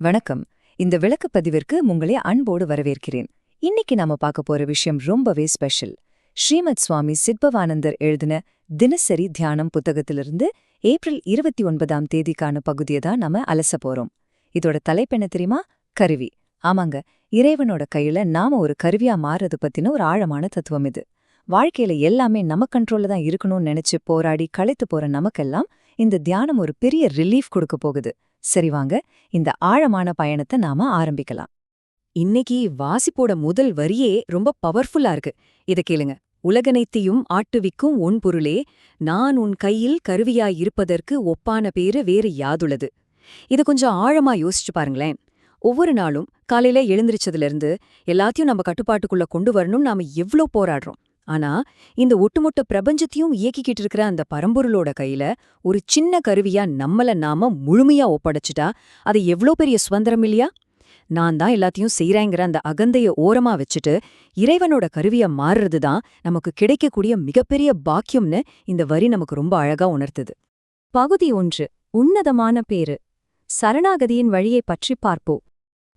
வணக்கம். இந்த விளக்கப்பதிவிற்கு உங்களை அன்போடு வரவேற்கிறேன். இன்னைக்கு நாம பார்க்க போற விஷயம் ரொம்பவே ஸ்பெஷல். ஸ்ரீமத் சுவாமி சித்பவானந்தர் எழுதின தினசரி தியானம் புத்தகத்திலிருந்து ஏப்ரல் 29ஆம் தேதிக்கான பகுதியை தான் நாம அலச போறோம். இதோட தலைப்பு என்ன தெரியுமா? கருவி. ஆமாங்க, இறைவனோட கையில நாம ஒரு கருவியா மாறுறது பத்தின ஒரு ஆழமான தத்துவம் இது. வாழ்க்கையில எல்லாமே நம்ம கண்ட்ரோல்ல தான் இருக்கணும்னு நினைச்சு போராடி களைத்து போற நமக்கெல்லாம் இந்த தியானம் ஒரு பெரிய ரிலீஃப் கொடுக்க போகுது. சரி வாங்க, இந்த ஆழமான பயணத்தை நாம ஆரம்பிக்கலாம். இன்னைக்கு வாசிப்போட முதல் வரியே ரொம்ப பவர்ஃபுல்லா இருக்கு. இத கேளுங்க. உலகனைத்தையும் ஆட்டுவிக்கும் உன் பொருளே, நான் உன் கையில் கருவியாயிருப்பதற்கு ஒப்பான பேரு வேறு யாதுளது. இத கொஞ்சம் ஆழமா யோசிச்சு பாருங்களேன். ஒவ்வொரு நாளும் காலையில எழுந்திரிச்சதுல எல்லாத்தையும் நம்ம கட்டுப்பாட்டுக்குள்ள கொண்டு வரணும் நாம எவ்ளோ போராடுறோம். ஆனா இந்த ஒட்டுமொத்த பிரபஞ்சத்தையும் இயக்கிக்கிட்டு இருக்கிற அந்த பரம்பொருளோட கையில ஒரு சின்ன கருவியா நம்மள நாம முழுமையா ஒப்படைச்சிட்டா அது எவ்ளோ பெரிய சுதந்திரம் இல்லையா? நான் தான் எல்லாத்தையும் செய்றேங்கிற அந்த அகந்தைய ஓரமா வச்சுட்டு இறைவனோட கருவியா மாறுறது தான் நமக்கு கிடைக்கக்கூடிய மிகப்பெரிய பாக்கியம்னு இந்த வரி நமக்கு ரொம்ப அழகா உணர்த்துது. பகுதி 1. உன்னதமான பேரு. சரணாகதியின் வழியை பற்றி பார்ப்போம்.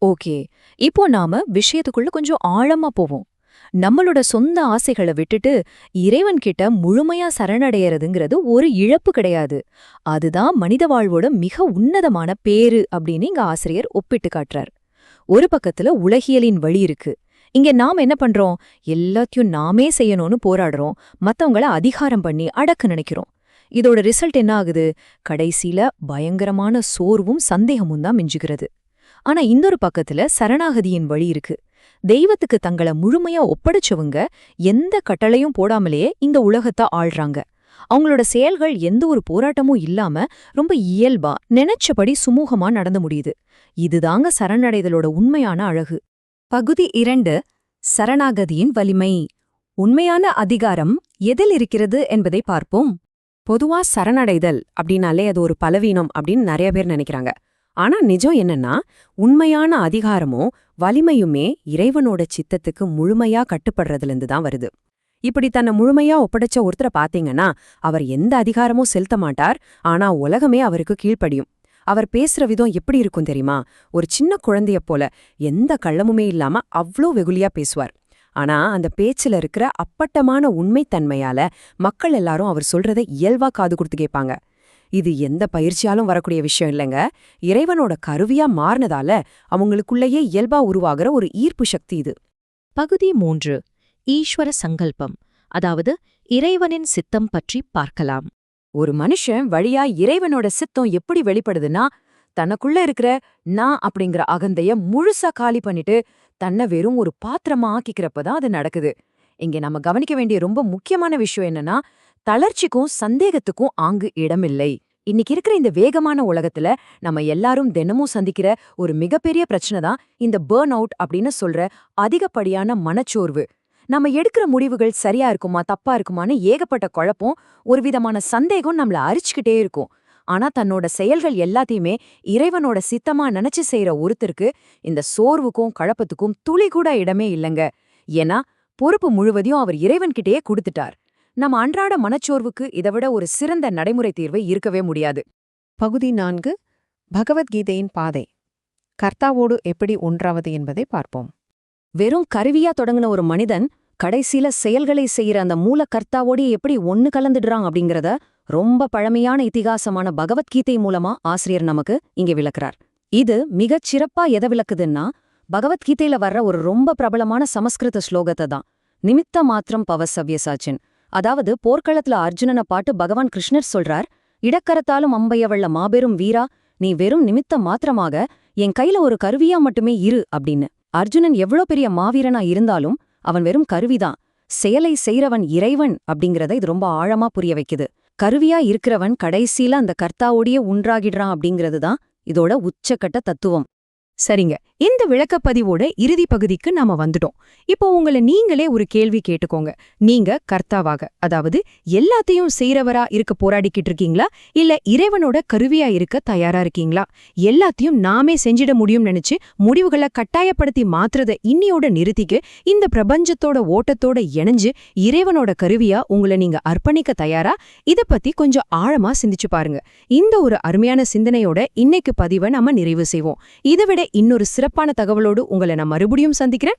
ஓகே, இப்போ நாம விஷயத்துக்குள்ள கொஞ்சம் ஆழமா போவோம். நம்மளோட சொந்த ஆசைகளை விட்டுட்டு இறைவன்கிட்ட முழுமையா சரணடையறதுங்கிறது ஒரு இழப்பு கிடையாது. அதுதான் மனித வாழ்வோட மிக உன்னதமான பேரு அப்படின்னு இங்க ஆசிரியர் ஒப்பிட்டு காட்டுறார். ஒரு பக்கத்துல உலகியலின் வழி இருக்கு. இங்க நாம என்ன பண்றோம்? எல்லாத்தையும் நாமே செய்யணும்னு போராடுறோம். மத்தவங்கள அதிகாரம் பண்ணி அடக்க நினைக்கிறோம். இதோட ரிசல்ட் என்ன ஆகுது? கடைசியில பயங்கரமான சோர்வும் சந்தேகமும் தான் மிஞ்சுகிறது. ஆனா இன்னொரு பக்கத்துல சரணாகதியின் வழி இருக்கு. தெய்வத்துக்கு தங்கள முழுமையா ஒப்படைச்சவங்க எந்த கட்டளையும் போடாமலேயே இந்த உலகத்தை ஆள்றாங்க. அவங்களோட செயல்கள் எந்த ஒரு போராட்டமும் இல்லாம ரொம்ப இயல்பா நினைச்சபடி சுமூகமா நடந்து முடியுது. இதுதாங்க சரணடைதலோட உண்மையான அழகு. பகுதி 2. சரணாகதியின் வலிமை. உண்மையான அதிகாரம் எதில் இருக்கிறது என்பதை பார்ப்போம். பொதுவா சரணடைதல் அப்படின்னாலே அது ஒரு பலவீனம் அப்படின்னு நிறைய பேர் நினைக்கிறாங்க. ஆனா நிஜம் என்னன்னா, உண்மையான அதிகாரமும் வலிமையுமே இறைவனோட சித்தத்துக்கு முழுமையா கட்டுப்படுறதுலேருந்து தான் வருது. இப்படி தன்னை முழுமையா ஒப்படைச்ச ஒருத்தரை பாத்தீங்கன்னா, அவர் எந்த அதிகாரமும் செலுத்த மாட்டார். ஆனா உலகமே அவருக்கு கீழ்ப்படியும். அவர் பேசுற விதம் எப்படி இருக்கும் தெரியுமா? ஒரு சின்ன குழந்தைய போல எந்த கள்ளமுமே இல்லாம அவ்ளோ வெகுளியா பேசுவார். ஆனா அந்த பேச்சுல இருக்கிற அப்பட்டமான உண்மைத்தன்மையால மக்கள் எல்லாரும் அவர் சொல்றதை இயல்பா காது கொடுத்து கேட்பாங்க. இது எந்த பயிற்சியாலும் வரக்கூடிய விஷயம் இல்லைங்க. இறைவனோட கருவியா மாறினதால அவங்களுக்குள்ளேயே இயல்பா உருவாகிற ஒரு ஈர்ப்பு சக்தி இது. பகுதி 3. ஈஸ்வர சங்கல்பம், அதாவது இறைவனின் சித்தம் பற்றி பார்க்கலாம். ஒரு மனுஷன் வழியா இறைவனோட சித்தம் எப்படி வெளிப்படுதுன்னா, தனக்குள்ள இருக்கிற நான் அப்படிங்கிற அகந்தைய முழுசா காலி பண்ணிட்டு தன்னை வெறும் ஒரு பாத்திரமா ஆக்கிக்கிறப்பதான் அது நடக்குது. இங்க நம்ம கவனிக்க வேண்டிய ரொம்ப முக்கியமான விஷயம் என்னன்னா, தளர்ச்சிக்கும் சந்தேகத்துக்கும் ஆங்கு இடமில்லை. இன்னைக்கு இருக்கிற இந்த வேகமான உலகத்துல நம்ம எல்லாரும் தினமும் சந்திக்கிற ஒரு மிகப்பெரிய பிரச்சனை தான் இந்த பர்ன் அவுட் அப்படின்னு சொல்ற அதிகப்படியான மனச்சோர்வு. நம்ம எடுக்கிற முடிவுகள் சரியா இருக்குமா தப்பா இருக்குமான்னு ஏகப்பட்ட குழப்பம், ஒரு விதமான சந்தேகம் நம்மள அரிச்சுக்கிட்டே இருக்கும். ஆனா தன்னோட செயல்கள் எல்லாத்தையுமே இறைவனோட சித்தமா நினைச்சு செய்யற ஒருத்தருக்கு இந்த சோர்வுக்கும் குழப்பத்துக்கும் துளி கூட இடமே இல்லைங்க. ஏன்னா பொறுப்பு முழுவதையும் அவர் இறைவன்கிட்டயே கொடுத்துட்டார். நம்ம அன்றாட மனச்சோர்வுக்கு இதைவிட ஒரு சிறந்த நடைமுறை தீர்வு இருக்கவே முடியாது. பகுதி 4. பகவத்கீதையின் பாதை. கர்த்தாவோடு எப்படி ஒன்றாவது என்பதை பார்ப்போம். வெறும் கருவியா தொடங்கின ஒரு மனிதன் கடைசியில செயல்களை செய்யற அந்த மூல கர்த்தாவோடு எப்படி ஒன்னு கலந்துடுறான் அப்படிங்கறத ரொம்ப பழமையான இதிகாசமான பகவத்கீதை மூலமா ஆசிரியர் நமக்கு இங்க விளக்குறார். இது மிகச் சிறப்பா எதை விளக்குதுன்னா, பகவத்கீதையில வர்ற ஒரு ரொம்ப பிரபலமான சமஸ்கிருத ஸ்லோகத்தை தான். நிமித்த மாத்திரம் பவசவ்யசாச்சின். அதாவது போர்க்களத்துல அர்ஜுனனை பாட்டு பகவான் கிருஷ்ணர் சொல்றார், இடக்கரத்தாலும் அம்பையவள்ள மாபெரும் வீரா, நீ வெறும் நிமித்த மாத்திரமாக என் கையில ஒரு கருவியா மட்டுமே இரு அப்படின்னு. அர்ஜுனன் எவ்வளோ பெரிய மாவீரனா இருந்தாலும் அவன் வெறும் கருவிதான். செயலை செய்றவன் இறைவன் அப்படிங்கறத இது ரொம்ப ஆழமா புரிய வைக்குது. கருவியா இருக்கிறவன் கடைசியில அந்த கர்த்தாவோடையே ஒன்றாகிடுறான் அப்படிங்கிறது தான் இதோட உச்சக்கட்ட தத்துவம். சரிங்க, இந்த விளக்கப்பதிவோட இறுதி பகுதிக்கு நாம வந்துட்டோம். இப்போ உங்களை நீங்களே ஒரு கேள்வி கேட்டுக்கோங்க. நீங்க கர்த்தாவாக, அதாவது எல்லாத்தையும் செய்றவரா இருக்க போராடிக்கிட்டு இருக்கீங்களா, இல்ல இறைவனோட கருவியா இருக்க தயாரா இருக்கீங்களா? எல்லாத்தையும் நாமே செஞ்சிட முடியும் நினைச்சு முடிவுகளை கட்டாயப்படுத்தி மாத்துறத இன்னியோட நிறுத்திக்கு இந்த பிரபஞ்சத்தோட ஓட்டத்தோட இணைஞ்சு இறைவனோட கருவியா உங்களை நீங்க அர்ப்பணிக்க தயாரா? இத பத்தி கொஞ்சம் ஆழமா சிந்திச்சு பாருங்க. இந்த ஒரு அருமையான சிந்தனையோட இன்னைக்கு பதிவை நாம நிறைவு செய்வோம். இதை விட இன்னொரு சிறப்பான தகவலோடு உங்களை நான் மறுபடியும் சந்திக்கிறேன்.